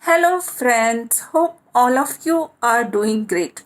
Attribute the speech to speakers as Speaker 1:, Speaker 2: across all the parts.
Speaker 1: Hello friends, hope all of you are doing great.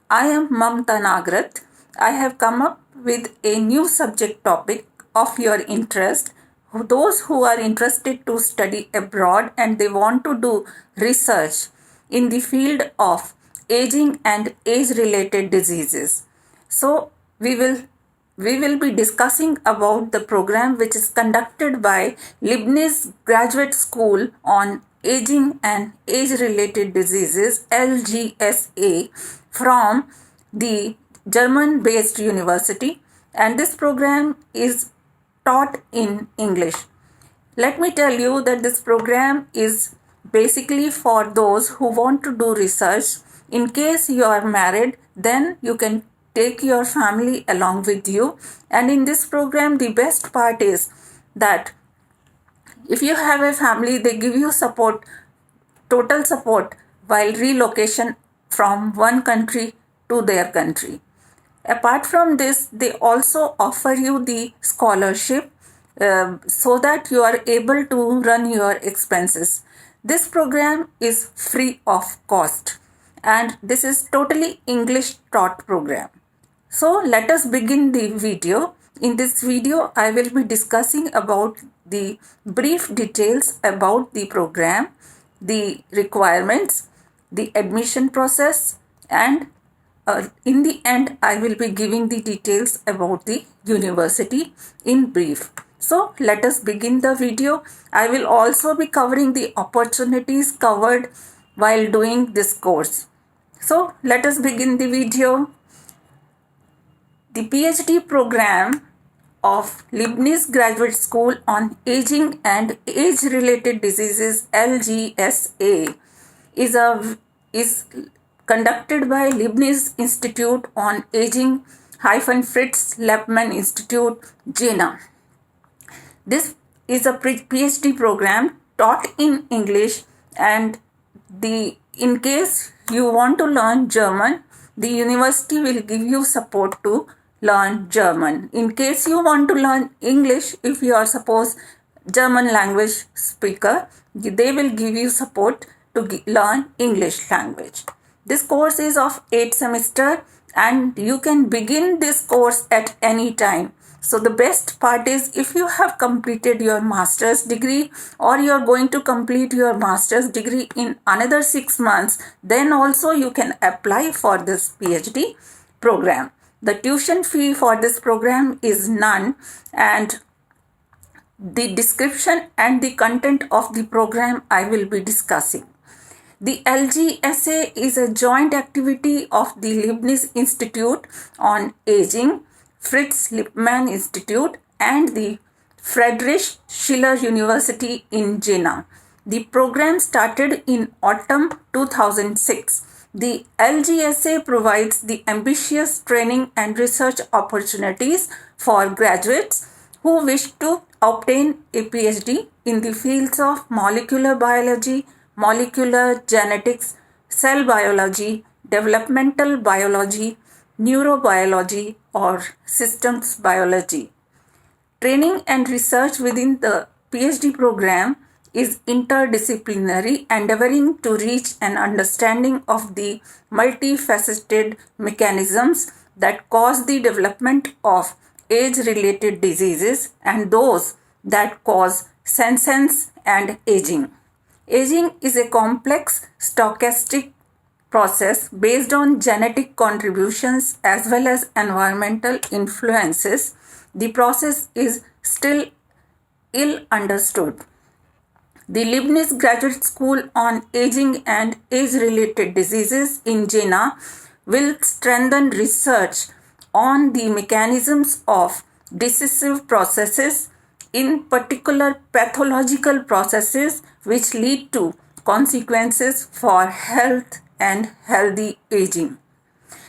Speaker 1: I am Mamta Nagrat. I have come up with a new subject topic of your interest. Those who are interested to study abroad and they want to do research in the field of aging and age related diseases. So we will be discussing about the program which is conducted by Leibniz Graduate School on Aging and Age Related Diseases LGSA from the German based university, and this program is taught in English. Let me tell you that this program is basically for those who want to do research. In case you are married, then you can take your family along with you. And in this program, the best part is that if you have a family, they give you support, total support, while relocation from one country to their country. Apart from this, they also offer you the scholarship so that you are able to run your expenses. This program is free of cost and this is totally English taught program. So let us begin the video. In this video, I will be discussing about the brief details about the program, the requirements, the admission process, and in the end, I will be giving the details about the university in brief. So let us begin the video. I will also be covering the opportunities covered while doing this course. So let us begin the video. The PhD program of Leibniz Graduate School on Aging and Age-Related Diseases LGSA is conducted by Leibniz Institute on Aging Fritz Lepman Institute, Jena. This is a PhD program taught in English, and in case you want to learn German, the university will give you support to learn German. In case you want to learn English, if you are suppose German language speaker, they will give you support to learn English language. This course is of 8 semesters and you can begin this course at any time. So the best part is if you have completed your master's degree or you are going to complete your master's degree in another 6 months, then also you can apply for this PhD program. The tuition fee for this program is none, and the description and the content of the program I will be discussing. The LGSA is a joint activity of the Leibniz Institute on Aging, Fritz Lippmann Institute, and the Friedrich Schiller University in Jena. The program started in autumn 2006. The LGSA provides the ambitious training and research opportunities for graduates who wish to obtain a PhD in the fields of molecular biology, molecular genetics, cell biology, developmental biology, neurobiology, or systems biology. Training and research within the PhD program is interdisciplinary, endeavoring to reach an understanding of the multifaceted mechanisms that cause the development of age-related diseases and those that cause senescence and aging. Aging is a complex stochastic process based on genetic contributions as well as environmental influences. The process is still ill understood. The Leibniz Graduate School on Aging and Age-Related Diseases in Jena will strengthen research on the mechanisms of decisive processes, in particular pathological processes which lead to consequences for health and healthy aging.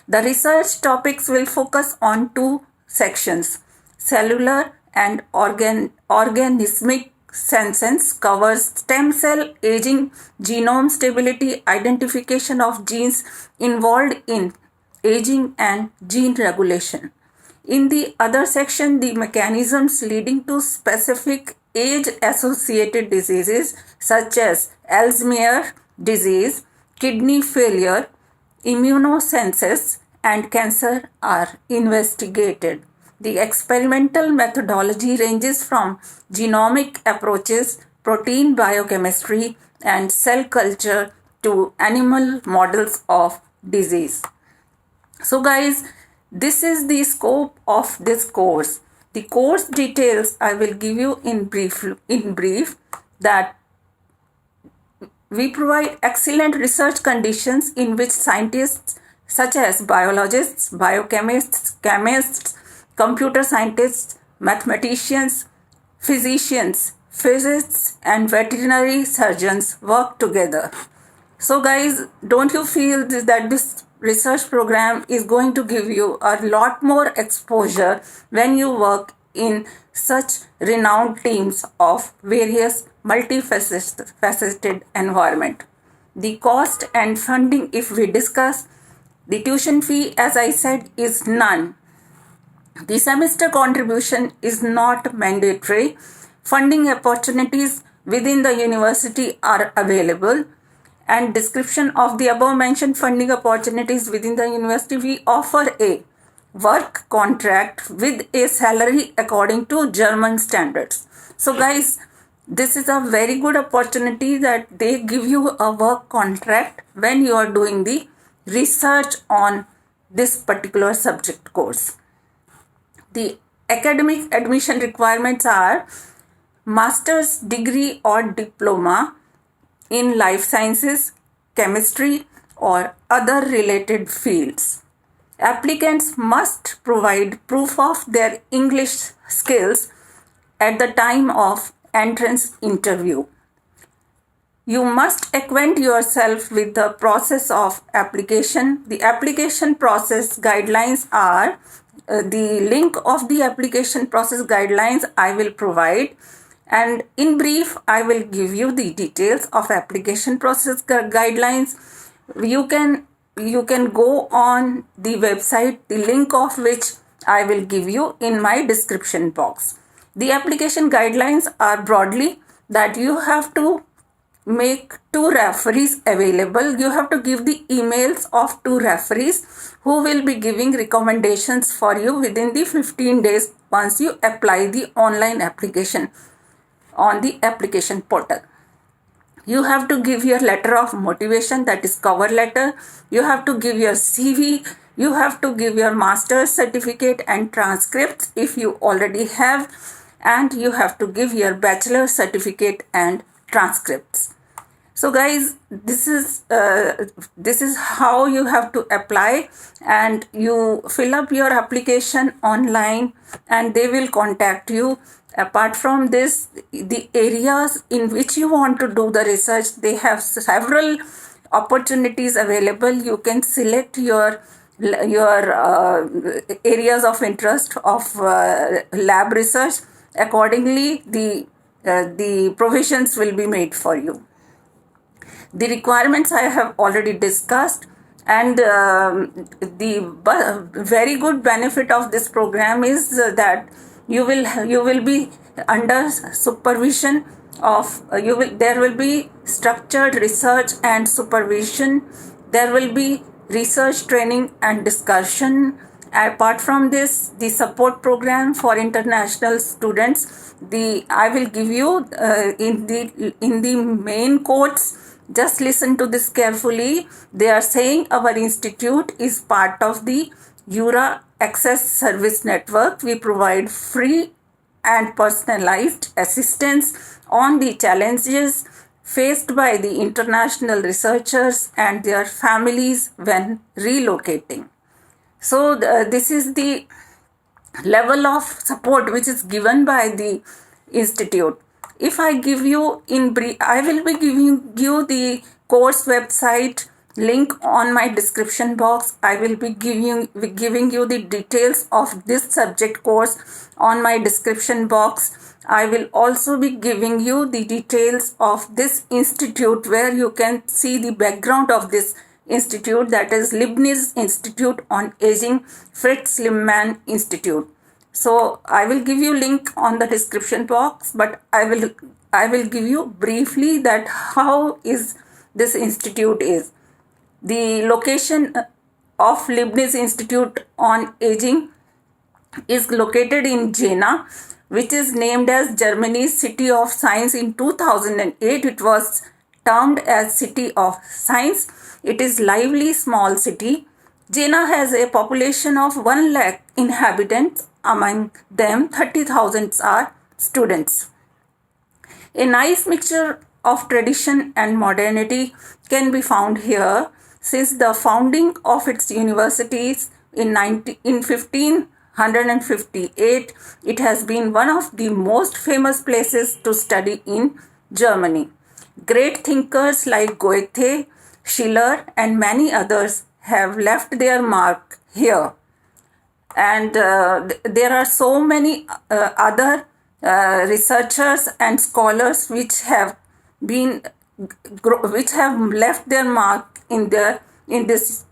Speaker 1: The research topics will focus on two sections. Cellular and organismic senescence covers stem cell aging, genome stability, identification of genes involved in aging, and gene regulation. In the other section, the mechanisms leading to specific age-associated diseases such as Alzheimer's, disease, kidney failure, immunosenescence, and cancer are investigated. The experimental methodology ranges from genomic approaches, protein biochemistry, and cell culture to animal models of disease. So guys, this is the scope of this course. The course details I will give you in brief that we provide excellent research conditions in which scientists such as biologists, biochemists, chemists, computer scientists, mathematicians, physicians, physicists, and veterinary surgeons work together. So guys, don't you feel that this research program is going to give you a lot more exposure when you work in such renowned teams of various multifaceted environment. The cost and funding, if we discuss, the tuition fee, as I said, is none. The semester contribution is not mandatory. Funding opportunities within the university are available. And description of the above mentioned funding opportunities within the university, we offer a work contract with a salary according to German standards. So guys, this is a very good opportunity that they give you a work contract when you are doing the research on this particular subject course. The academic admission requirements are master's degree or diploma in life sciences, chemistry, or other related fields. Applicants must provide proof of their English skills at the time of entrance interview. You must acquaint yourself with the process of application. The application process guidelines are the link of the application process guidelines I will provide, and in brief I will give you the details of application process guidelines. You can go on the website, the link of which I will give you in my description box. The application guidelines are broadly that you have to make 2 referees available. You have to give the emails of 2 referees who will be giving recommendations for you within the 15 days once you apply the online application on the application portal. You have to give your letter of motivation, that is cover letter. You have to give your CV. You have to give your master's certificate and transcripts if you already have. And you have to give your bachelor's certificate and transcripts. So guys, this is how you have to apply, and you fill up your application online and they will contact you. Apart from this, the areas in which you want to do the research, they have several opportunities available. You can select your areas of interest of lab research. Accordingly, the provisions will be made for you. The requirements I have already discussed, and the very good benefit of this program is that you will be under supervision of there will be structured research and supervision. There will be research training and discussion. Apart from this, the support program for international students, I will give you in the main quotes. Just listen to this carefully. They are saying our institute is part of the Eura Access Service Network. We provide free and personalized assistance on the challenges faced by the international researchers and their families when relocating. So this is the level of support which is given by the institute. If I give you in brief, I will be giving you the course website link on my description box. I will be giving you the details of this subject course on my description box. I will also be giving you the details of this institute, where you can see the background of this institute, that is Leibniz Institute on Aging, Fritz Lehmann Institute. So I will give you link on the description box, but I will give you briefly that how is this institute is. The location of Leibniz Institute on Aging is located in Jena, which is named as Germany's City of Science in 2008. It was termed as City of Science. It is lively small city. Jena has a population of 1 lakh inhabitants. Among them, 30,000 are students. A nice mixture of tradition and modernity can be found here. Since the founding of its universities in 1558, it has been one of the most famous places to study in Germany. Great thinkers like Goethe, Schiller, and many others have left their mark here. And there are so many other researchers and scholars which have left their mark in this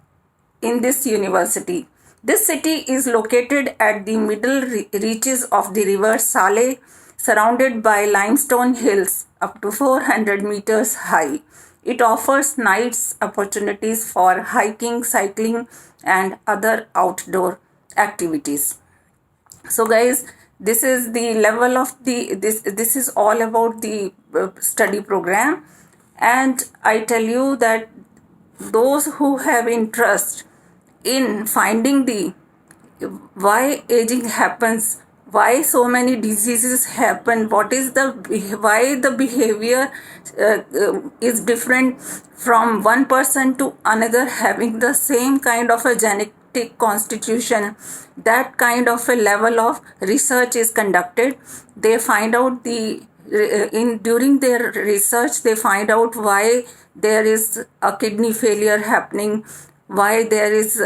Speaker 1: university. This city is located at the middle reaches of the river Saale, surrounded by limestone hills up to 400 meters high. It offers nice opportunities for hiking, cycling, and other outdoor activities. So guys, this is the level of this is all about the study program, and I tell you that those who have interest in finding the why aging happens, why so many diseases happen, why the behavior is different from one person to another having the same kind of a genetic constitution, that kind of a level of research is conducted. They find out during their research they find out why there is a kidney failure happening, why there is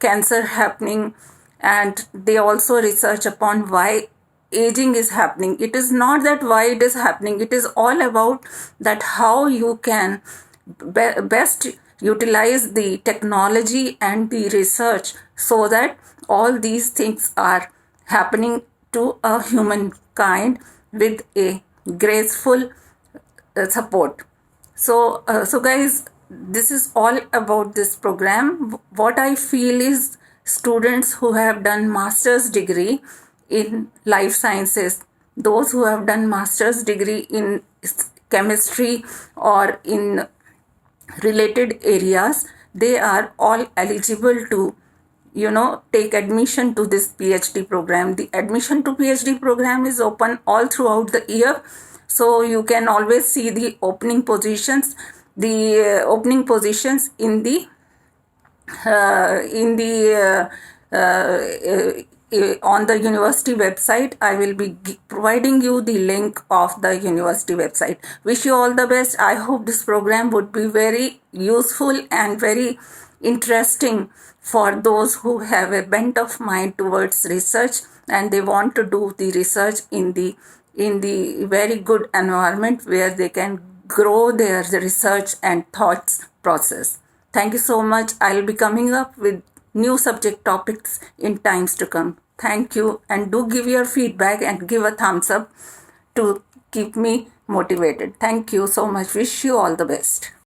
Speaker 1: cancer happening, and they also research upon why aging is happening. It is not that why it is happening, it is all about that how you can best utilize the technology and the research so that all these things are happening to a humankind with a graceful support. So guys, this is all about this program. What I feel is students who have done master's degree in life sciences, those who have done master's degree in chemistry or in related areas, they are all eligible to take admission to this PhD program. The admission to PhD program is open all throughout the year, so you can always see the opening positions in the on the university website. I will be providing you the link of the university website. Wish you all the best. I hope this program would be very useful and very interesting for those who have a bent of mind towards research and they want to do the research in the very good environment where they can grow their research and thoughts process. Thank you so much. I'll be coming up with new subject topics in times to come. Thank you, and do give your feedback and give a thumbs up to keep me motivated. Thank you so much. Wish you all the best.